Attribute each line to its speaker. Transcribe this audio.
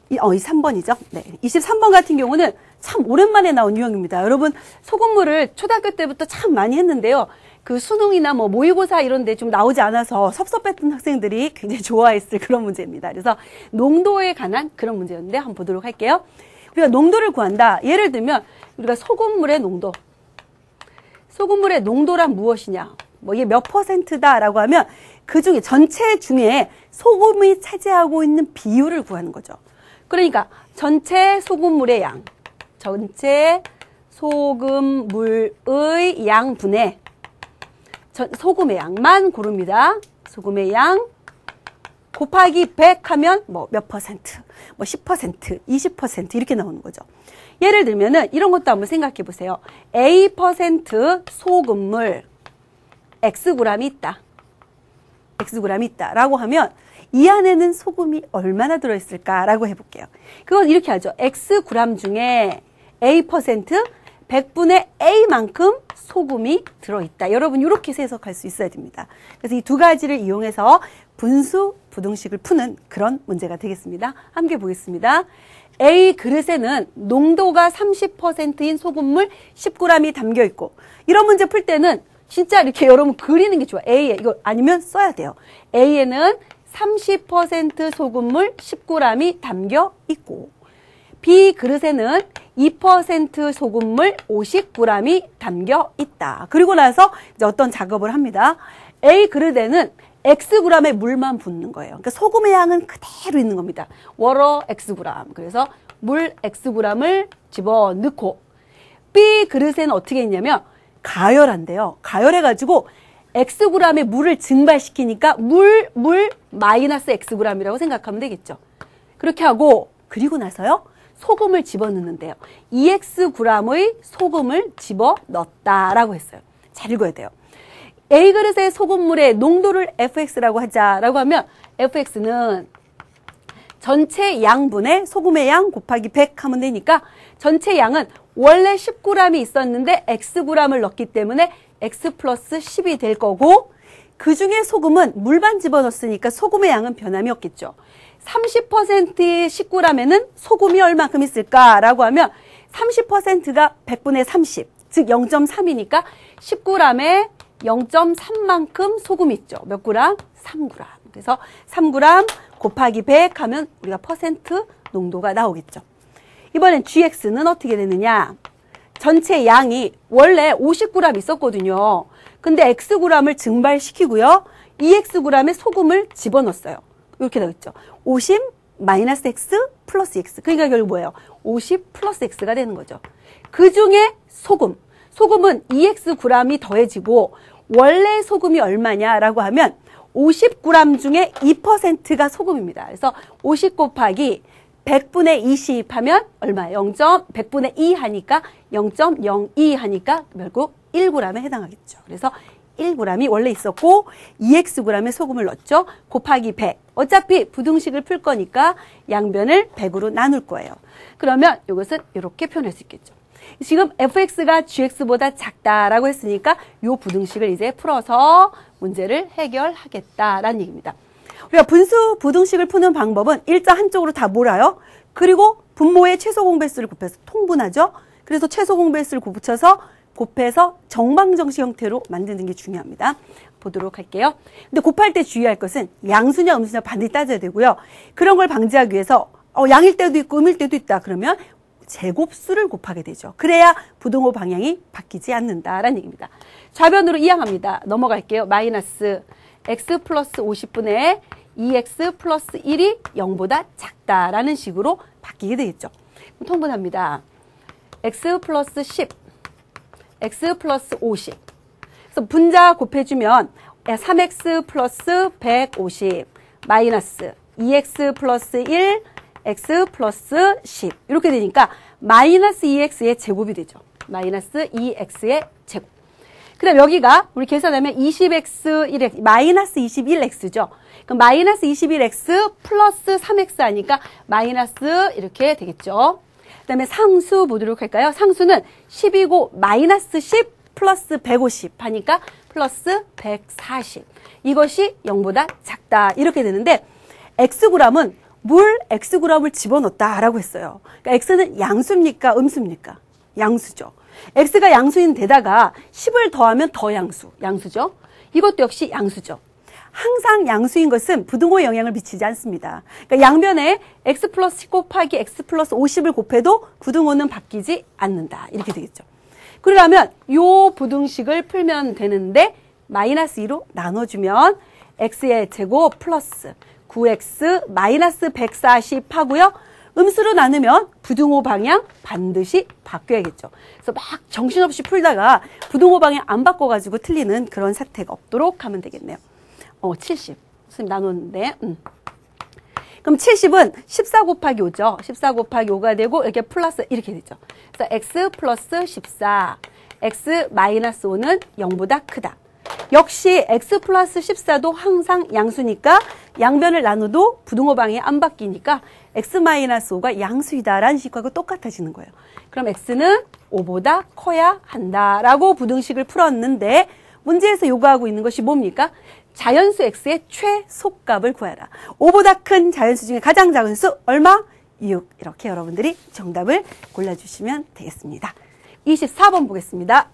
Speaker 1: 이 3번이죠. 네. 23번 같은 경우는 참 오랜만에 나온 유형입니다. 여러분, 소금물을 초등학교 때부터 참 많이 했는데요. 그 수능이나 뭐 모의고사 이런 데 좀 나오지 않아서 섭섭했던 학생들이 굉장히 좋아했을 그런 문제입니다. 그래서 농도에 관한 그런 문제였는데 한번 보도록 할게요. 우리가 농도를 구한다. 예를 들면 우리가 소금물의 농도. 소금물의 농도란 무엇이냐? 뭐 이게 몇 %다라고 하면 그 중에 전체 중에 소금이 차지하고 있는 비율을 구하는 거죠. 그러니까 전체 소금물의 양, 전체 소금물의 양분의 소금의 양만 고릅니다. 소금의 양 곱하기 100 하면 뭐 몇 %, 뭐 10%, 20% 이렇게 나오는 거죠. 예를 들면은 이런 것도 한번 생각해 보세요. A% 소금물 Xg이 있다. Xg이 있다라고 하면 이 안에는 소금이 얼마나 들어있을까라고 해볼게요. 그건 이렇게 하죠. Xg 중에 A% 100분의 A만큼 소금이 들어있다. 여러분 이렇게 해석할 수 있어야 됩니다. 그래서 이 두 가지를 이용해서 분수 부등식을 푸는 그런 문제가 되겠습니다. 함께 보겠습니다. A 그릇에는 농도가 30%인 소금물 10g이 담겨 있고, 이런 문제 풀 때는 진짜 이렇게 여러분 그리는 게 좋아요. A에 이거 아니면 써야 돼요. A에는 30% 소금물 10g이 담겨 있고, B 그릇에는 2% 소금물 50g이 담겨 있다. 그리고 나서 이제 어떤 작업을 합니다. A 그릇에는 Xg의 물만 붓는 거예요. 그러니까 소금의 양은 그대로 있는 겁니다. 워러 Xg. 그래서 물 Xg을 집어넣고, B 그릇에는 어떻게 했냐면 가열한대요. 가열해가지고 Xg의 물을 증발시키니까 물 마이너스 Xg이라고 생각하면 되겠죠. 그렇게 하고 그리고 나서요. 소금을 집어넣는데요. 2Xg의 소금을 집어넣었다라고 했어요. 잘 읽어야 돼요. A 그릇의 소금물의 농도를 fx라고 하자라고 하면 fx는 전체 양분의 소금의 양 곱하기 100 하면 되니까 전체 양은 원래 10g이 있었는데 xg을 넣기 때문에 x 플러스 10이 될 거고, 그 중에 소금은 물만 집어넣었으니까 소금의 양은 변함이 없겠죠. 30%의 10g에는 소금이 얼마큼 있을까라고 하면 30%가 100분의 30, 즉 0.3이니까 10g에 0.3만큼 소금이 있죠. 몇 그램? 3g. 그래서 3g 곱하기 100 하면 우리가 퍼센트 농도가 나오겠죠. 이번엔 GX는 어떻게 되느냐? 전체 양이 원래 50g 있었거든요. 근데 Xg을 증발시키고요. 2Xg의 소금을 집어넣었어요. 이렇게 되겠죠. 50 마이너스 X 플러스 X. 그러니까 결국 뭐예요? 50 플러스 X가 되는 거죠. 그 중에 소금은 2Xg이 더해지고, 원래 소금이 얼마냐라고 하면 50g 중에 2%가 소금입니다. 그래서 50 곱하기 100분의 20 하면 얼마예요? 100분의 2 하니까 0.02 하니까 결국 1g에 해당하겠죠. 그래서 1g이 원래 있었고 2Xg의 소금을 넣었죠. 곱하기 100. 어차피 부등식을 풀 거니까 양변을 100으로 나눌 거예요. 그러면 이것은 이렇게 표현할 수 있겠죠. 지금 fx가 gx보다 작다라고 했으니까 이 부등식을 이제 풀어서 문제를 해결하겠다라는 얘기입니다. 우리가 분수 부등식을 푸는 방법은 일자 한쪽으로 다 몰아요. 그리고 분모의 최소 공배수를 곱해서 통분하죠. 그래서 최소 공배수를 곱해서 정방정식 형태로 만드는 게 중요합니다. 보도록 할게요. 근데 곱할 때 주의할 것은 양수냐 음수냐 반드시 따져야 되고요. 그런 걸 방지하기 위해서 양일 때도 있고 음일 때도 있다 그러면 제곱수를 곱하게 되죠. 그래야 부등호 방향이 바뀌지 않는다라는 얘기입니다. 좌변으로 이항합니다. 넘어갈게요. 마이너스 x 플러스 50분의 2x 플러스 1이 0보다 작다라는 식으로 바뀌게 되겠죠. 통분합니다. x 플러스 10, x 플러스 50. 그래서 분자 곱해주면 3x 플러스 150 마이너스 2x 플러스 1 x 플러스 10 이렇게 되니까 마이너스 2x의 제곱이 되죠. 마이너스 2x의 제곱. 그 다음 여기가 우리 계산하면 20x 1x 마이너스 21x죠. 그럼 마이너스 21x 플러스 3x 하니까 마이너스 이렇게 되겠죠. 그 다음에 상수 보도록 할까요? 상수는 10이고 마이너스 10 플러스 150 하니까 플러스 140. 이것이 0보다 작다 이렇게 되는데 xg은 물 Xg을 집어넣었다라고 했어요. 그러니까 X는 양수입니까? 음수입니까? 양수죠. X가 양수인 데다가 10을 더하면 더 양수죠. 이것도 역시 양수죠. 항상 양수인 것은 부등호에 영향을 미치지 않습니다. 그러니까 양변에 x 플러스 10 곱하기 x 플러스 50을 곱해도 부등호는 바뀌지 않는다. 이렇게 되겠죠. 그러면 요 부등식을 풀면 되는데 마이너스 2로 나눠주면 x의 제곱 플러스 9x 마이너스 140 하고요. 음수로 나누면 부등호 방향 반드시 바뀌어야겠죠. 그래서 막 정신없이 풀다가 부등호 방향 안 바꿔가지고 틀리는 그런 사태가 없도록 하면 되겠네요. 70. 선생님 나눴는데. 그럼 70은 14 곱하기 5죠. 14 곱하기 5가 되고 이렇게 플러스 이렇게 되죠. 그래서 x 플러스 14. x 마이너스 5는 0보다 크다. 역시 x 플러스 14도 항상 양수니까 양변을 나눠도 부등호 방향이 안 바뀌니까 x 마이너스 5가 양수이다라는 식하고 똑같아지는 거예요. 그럼 x는 5보다 커야 한다라고 부등식을 풀었는데 문제에서 요구하고 있는 것이 뭡니까? 자연수 x의 최소값을 구하라. 5보다 큰 자연수 중에 가장 작은 수 얼마? 6. 이렇게 여러분들이 정답을 골라주시면 되겠습니다. 24번 보겠습니다.